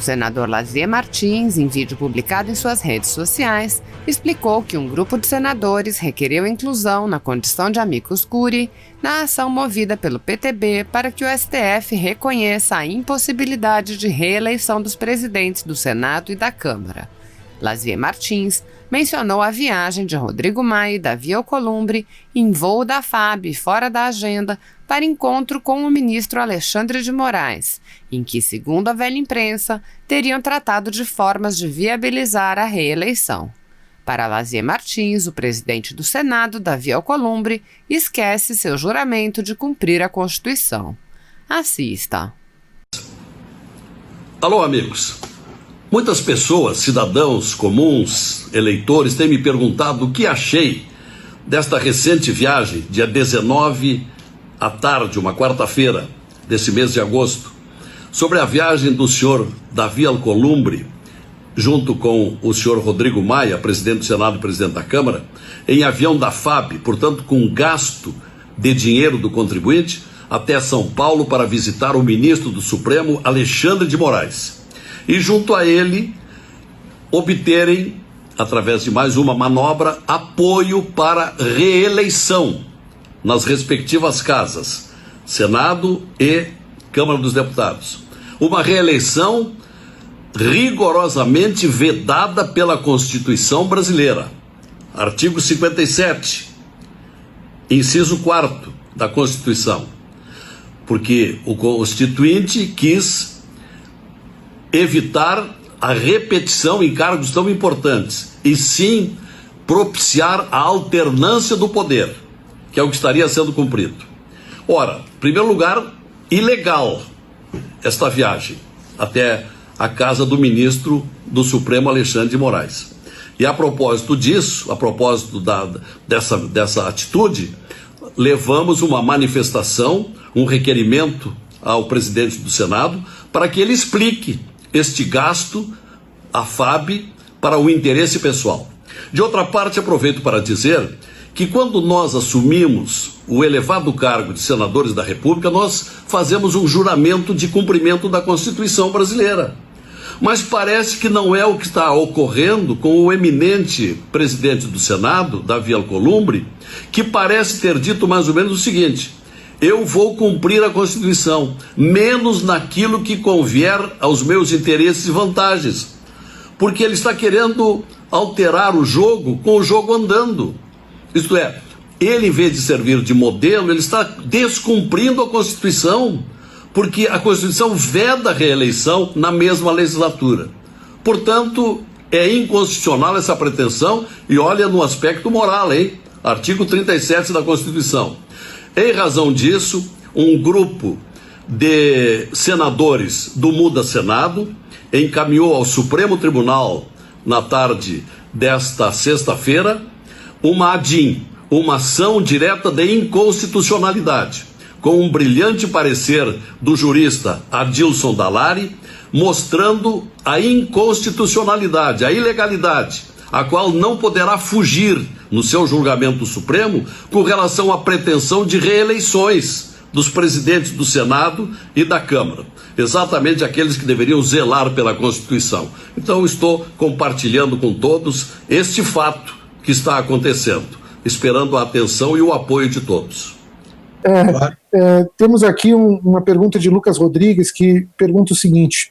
O senador Lazier Martins, em vídeo publicado em suas redes sociais, explicou que um grupo de senadores requereu inclusão na condição de amicus curiae na ação movida pelo PTB para que o STF reconheça a impossibilidade de reeleição dos presidentes do Senado e da Câmara. Lazier Martins mencionou a viagem de Rodrigo Maia e Davi Alcolumbre em voo da FAB fora da agenda para encontro com o ministro Alexandre de Moraes, em que, segundo a velha imprensa, teriam tratado de formas de viabilizar a reeleição. Para Lazier Martins, o presidente do Senado, Davi Alcolumbre, esquece seu juramento de cumprir a Constituição. Assista. Alô, amigos. Muitas pessoas, cidadãos comuns, eleitores, têm me perguntado o que achei desta recente viagem, dia 19 à tarde, uma quarta-feira desse mês de agosto, sobre a viagem do senhor Davi Alcolumbre, junto com o senhor Rodrigo Maia, presidente do Senado e presidente da Câmara, em avião da FAB, portanto com gasto de dinheiro do contribuinte, até São Paulo para visitar o ministro do Supremo, Alexandre de Moraes. E junto a ele, obterem, através de mais uma manobra, apoio para reeleição nas respectivas casas, Senado e Câmara dos Deputados. Uma reeleição rigorosamente vedada pela Constituição brasileira. Artigo 57, inciso 4º da Constituição. Porque o Constituinte quis evitar a repetição em cargos tão importantes, e sim propiciar a alternância do poder, que é o que estaria sendo cumprido. Ora, em primeiro lugar, ilegal esta viagem até a casa do ministro do Supremo, Alexandre de Moraes. E a propósito disso, a propósito dessa atitude, levamos uma manifestação, um requerimento ao presidente do Senado para que ele explique este gasto à FAB para o interesse pessoal. De outra parte, aproveito para dizer que quando nós assumimos o elevado cargo de senadores da República, nós fazemos um juramento de cumprimento da Constituição brasileira. Mas parece que não é o que está ocorrendo com o eminente presidente do Senado, Davi Alcolumbre, que parece ter dito mais ou menos o seguinte: eu vou cumprir a Constituição, menos naquilo que convier aos meus interesses e vantagens. Porque ele está querendo alterar o jogo com o jogo andando. Isto é, ele, em vez de servir de modelo, ele está descumprindo a Constituição, porque a Constituição veda a reeleição na mesma legislatura. Portanto, é inconstitucional essa pretensão, e olha no aspecto moral, hein? Artigo 37 da Constituição. Em razão disso, um grupo de senadores do Muda Senado encaminhou ao Supremo Tribunal, na tarde desta sexta-feira, uma ADIM, uma ação direta de inconstitucionalidade, com um brilhante parecer do jurista Adilson Dallari, mostrando a inconstitucionalidade, a ilegalidade, a qual não poderá fugir no seu julgamento supremo com relação à pretensão de reeleições dos presidentes do Senado e da Câmara, exatamente aqueles que deveriam zelar pela Constituição. Então estou compartilhando com todos este fato que está acontecendo, esperando a atenção e o apoio de todos. Temos aqui uma pergunta de Lucas Rodrigues, que pergunta o seguinte: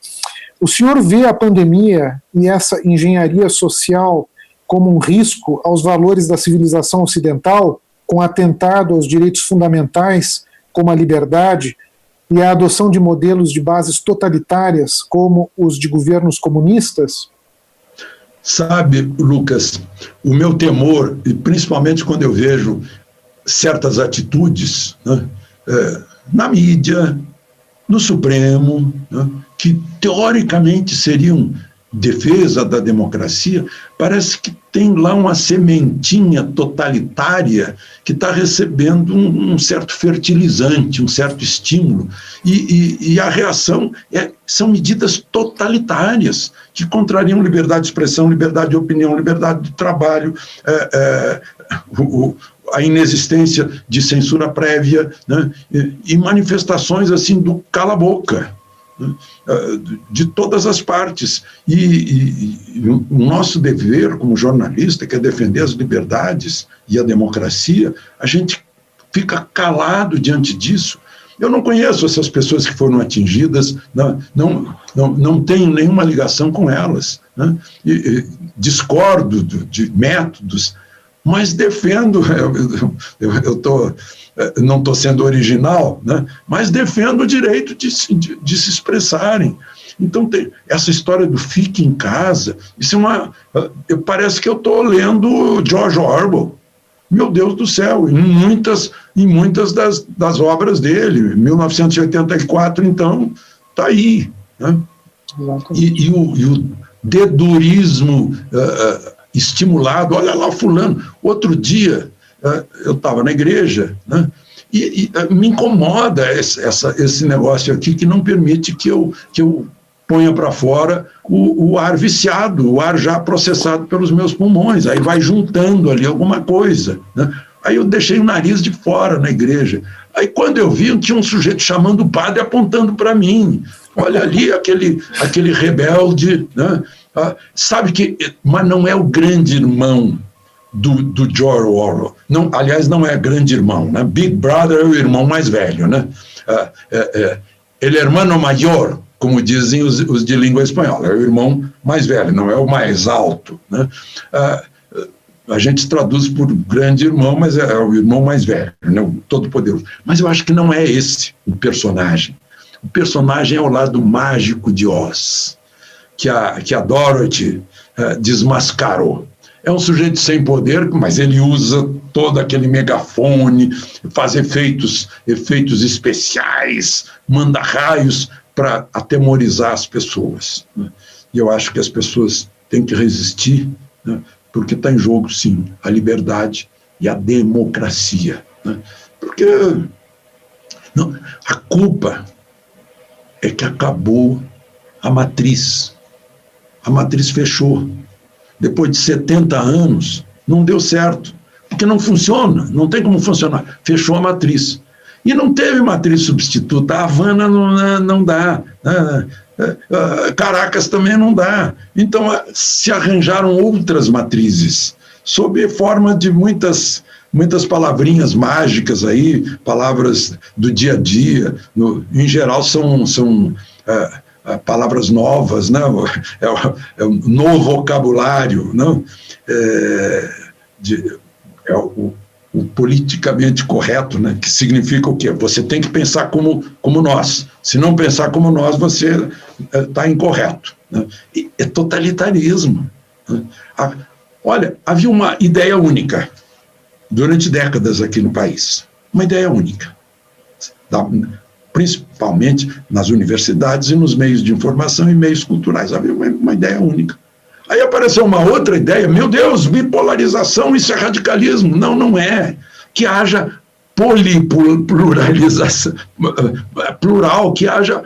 o senhor vê a pandemia e essa engenharia social como um risco aos valores da civilização ocidental, com atentado aos direitos fundamentais, como a liberdade, e a adoção de modelos de bases totalitárias, como os de governos comunistas? Sabe, Lucas, o meu temor, e principalmente quando eu vejo certas atitudes, né, na mídia, no Supremo, né, que teoricamente seriam defesa da democracia, parece que tem lá uma sementinha totalitária que está recebendo um certo fertilizante, um certo estímulo, e a reação são medidas totalitárias que contrariam liberdade de expressão, liberdade de opinião, liberdade de trabalho, a inexistência de censura prévia, né, e manifestações assim do cala-boca. né, de todas as partes. E o nosso dever como jornalista, que é defender as liberdades e a democracia, a gente fica calado diante disso. Eu não conheço essas pessoas que foram atingidas, não tenho nenhuma ligação com elas, né? Discordo de métodos, mas defendo, não estou sendo original, né? Mas defendo o direito de se expressarem. Então, essa história do fique em casa, isso parece que eu estou lendo George Orwell. Meu Deus do céu, em muitas das obras dele, 1984, então, está aí, né? E o dedurismo estimulado, olha lá fulano. Outro dia, eu estava na igreja, né? E me incomoda esse negócio aqui que não permite que eu ponha para fora o ar viciado, o ar já processado pelos meus pulmões. Aí vai juntando ali alguma coisa, né? Aí eu deixei o nariz de fora na igreja. Aí quando eu vi, tinha um sujeito chamando o padre, apontando para mim. Olha ali aquele rebelde, né? Sabe que, mas não é o grande irmão do George Orwell. Não, aliás, não é grande irmão, né? Big Brother é o irmão mais velho, né? El hermano mayor, como dizem os de língua espanhola, é o irmão mais velho, não é o mais alto, né? A gente traduz por grande irmão, mas é o irmão mais velho, né? O todo-poderoso. Mas eu acho que não é esse o personagem. O personagem é o lado mágico de Oz, que a Dorothy desmascarou. É um sujeito sem poder, mas ele usa todo aquele megafone, faz efeitos especiais, manda raios para atemorizar as pessoas, né? E eu acho que as pessoas têm que resistir, né? Porque está em jogo, sim, a liberdade e a democracia, né? Porque a culpa é que acabou a matriz. A matriz fechou. Depois de 70 anos, não deu certo, porque não funciona, não tem como funcionar. Fechou a matriz. E não teve matriz substituta. A Havana não dá, Caracas também não dá. Então, se arranjaram outras matrizes, sob forma de muitas palavrinhas mágicas aí, palavras do dia a dia, em geral são palavras novas, né? É um novo vocabulário, não? O politicamente correto, né? Que significa o quê? Você tem que pensar como nós. Se não pensar como nós, você está incorreto, né? E é totalitarismo, né? Olha, havia uma ideia única durante décadas aqui no país. Uma ideia única. Principalmente nas universidades e nos meios de informação e meios culturais. Havia uma ideia única. Aí apareceu uma outra ideia, meu Deus, bipolarização, isso é radicalismo. Não, não é. Que haja pluralização, plural, que haja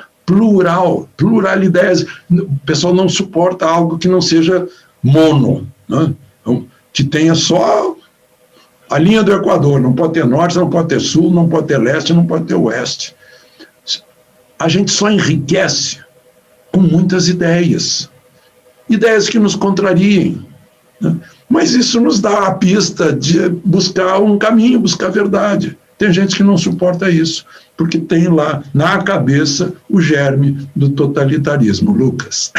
pluralidade. O pessoal não suporta algo que não seja mono, né? Então, que tenha só a linha do Equador, não pode ter norte, não pode ter sul, não pode ter leste, não pode ter oeste. A gente só enriquece com muitas ideias que nos contrariem, né? Mas isso nos dá a pista de buscar um caminho, buscar a verdade. Tem gente que não suporta isso, porque tem lá na cabeça o germe do totalitarismo, Lucas.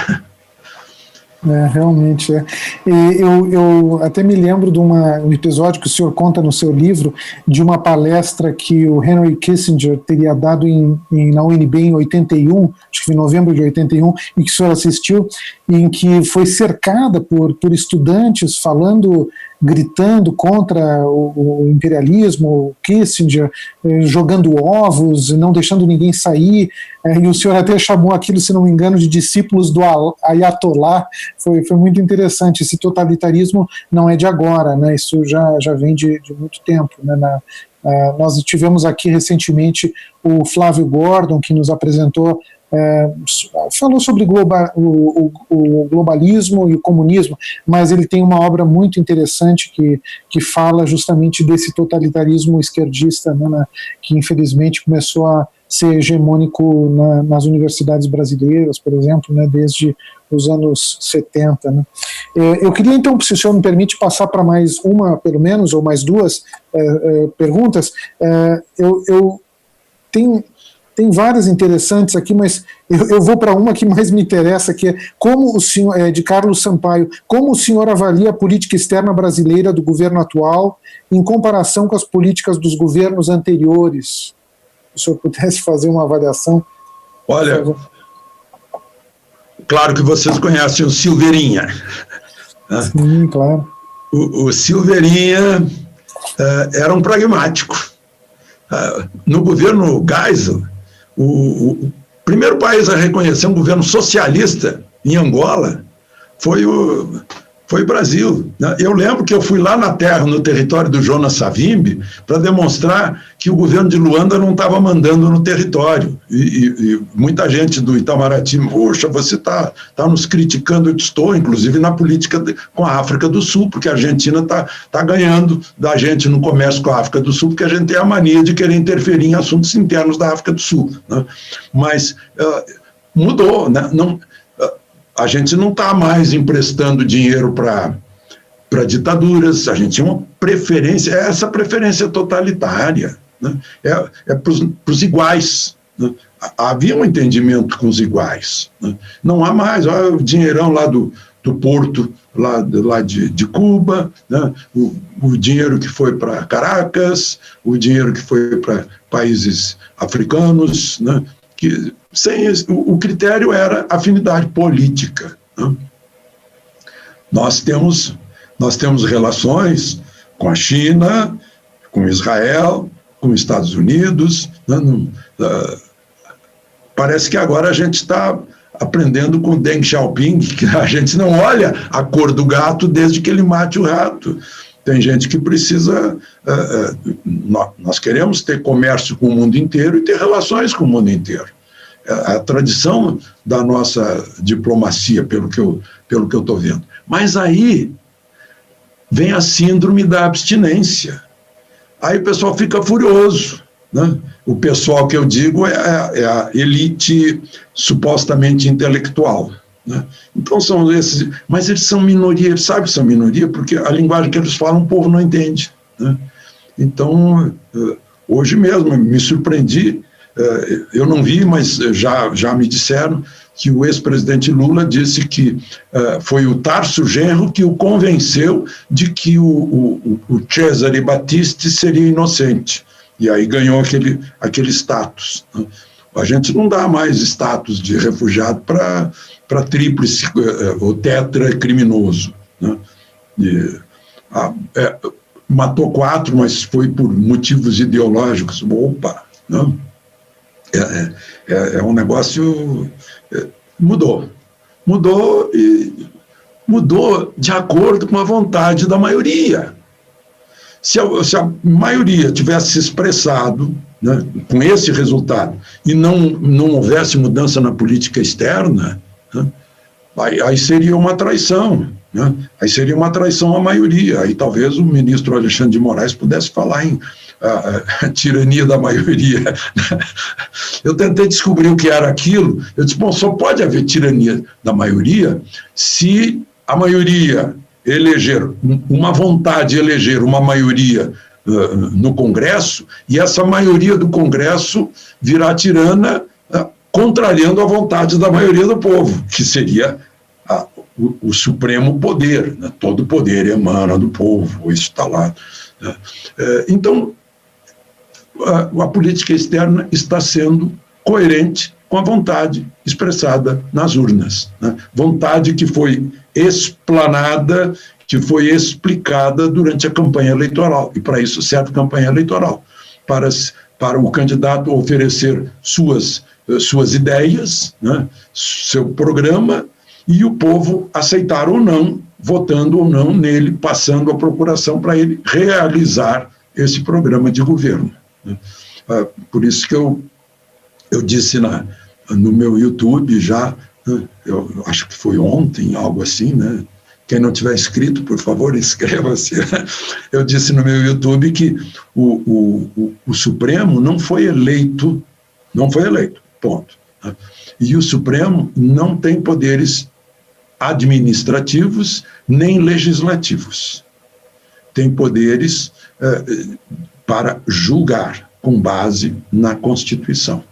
Realmente é. E eu até me lembro de um episódio que o senhor conta no seu livro, de uma palestra que o Henry Kissinger teria dado na UNB em 81, acho que foi em novembro de 81, e que o senhor assistiu, em que foi cercada por estudantes gritando contra o imperialismo, o Kissinger, jogando ovos, não deixando ninguém sair, e o senhor até chamou aquilo, se não me engano, de discípulos do Ayatollah. Foi muito interessante. Esse totalitarismo não é de agora, né? Isso já vem de muito tempo, né? Nós tivemos aqui recentemente o Flávio Gordon, que nos apresentou falou sobre o globalismo e o comunismo, mas ele tem uma obra muito interessante que fala justamente desse totalitarismo esquerdista, né, que infelizmente começou a ser hegemônico nas universidades brasileiras, por exemplo, né, desde os anos 70. Né. Eu queria então, se o senhor me permite, passar para mais uma, pelo menos, ou mais duas perguntas. Tem várias interessantes aqui, mas eu vou para uma que mais me interessa, que é como o senhor, de Carlos Sampaio, como o senhor avalia a política externa brasileira do governo atual em comparação com as políticas dos governos anteriores? Se o senhor pudesse fazer uma avaliação. Olha, claro que vocês conhecem o Silveirinha. Sim, claro. O Silveirinha era um pragmático. No governo Geisel, o primeiro país a reconhecer um governo socialista em Angola foi o Brasil. Eu lembro que eu fui lá na terra, no território do Jonas Savimbi, para demonstrar que o governo de Luanda não estava mandando no território. E muita gente do Itamaraty, poxa, você está nos criticando. Eu estou, inclusive, na política com a África do Sul, porque a Argentina está ganhando da gente no comércio com a África do Sul, porque a gente tem a mania de querer interferir em assuntos internos da África do Sul. Né? Mas mudou, né? A gente não está mais emprestando dinheiro para ditaduras, a gente tinha uma preferência, essa preferência totalitária, né? É para os iguais. Né? Havia um entendimento com os iguais. Né? Não há mais, olha o dinheirão lá do porto, lá de Cuba, né? o dinheiro que foi para Caracas, o dinheiro que foi para países africanos, né? Que o critério era afinidade política. Né? Nós temos relações com a China, com Israel, com os Estados Unidos. Né? Parece que agora a gente está aprendendo com Deng Xiaoping, que a gente não olha a cor do gato desde que ele mate o rato. Tem gente que precisa... nós queremos ter comércio com o mundo inteiro e ter relações com o mundo inteiro. A tradição da nossa diplomacia, pelo que eu estou vendo. Mas aí vem a síndrome da abstinência. Aí o pessoal fica furioso. Né? O pessoal que eu digo é a elite supostamente intelectual. Né? Então são esses... Mas eles são minoria, sabe que são minoria? Porque a linguagem que eles falam o povo não entende. Né? Então, hoje mesmo, me surpreendi. Eu não vi, mas já me disseram que o ex-presidente Lula disse que foi o Tarso Genro que o convenceu de que o Cesare Battisti seria inocente. E aí ganhou aquele status. Né? A gente não dá mais status de refugiado para tríplice ou tetra criminoso. Né? Matou 4, mas foi por motivos ideológicos. Opa! Não? É um negócio... Mudou de acordo com a vontade da maioria. Se a maioria tivesse se expressado, né, com esse resultado e não houvesse mudança na política externa, né, aí seria uma traição. Né, aí seria uma traição à maioria. Aí talvez o ministro Alexandre de Moraes pudesse falar em a tirania da maioria. Eu tentei descobrir o que era aquilo. Eu disse, bom, só pode haver tirania da maioria se a maioria eleger, uma vontade de eleger uma maioria no Congresso, e essa maioria do Congresso virar tirana, contrariando a vontade da maioria do povo, que seria o supremo poder. Né? Todo poder emana do povo, isso está lá. Né? Então, a política externa está sendo coerente com a vontade expressada nas urnas. Né? Vontade que foi explanada, que foi explicada durante a campanha eleitoral. E para isso serve a campanha eleitoral, para o candidato oferecer suas ideias, né? Seu programa, e o povo aceitar ou não, votando ou não nele, passando a procuração para ele realizar esse programa de governo. Por isso que eu disse no meu YouTube já, eu acho que foi ontem, algo assim, né? Quem não tiver inscrito, por favor, inscreva-se. Eu disse no meu YouTube que o Supremo não foi eleito, ponto. E o Supremo não tem poderes administrativos nem legislativos. Tem poderes para julgar com base na Constituição.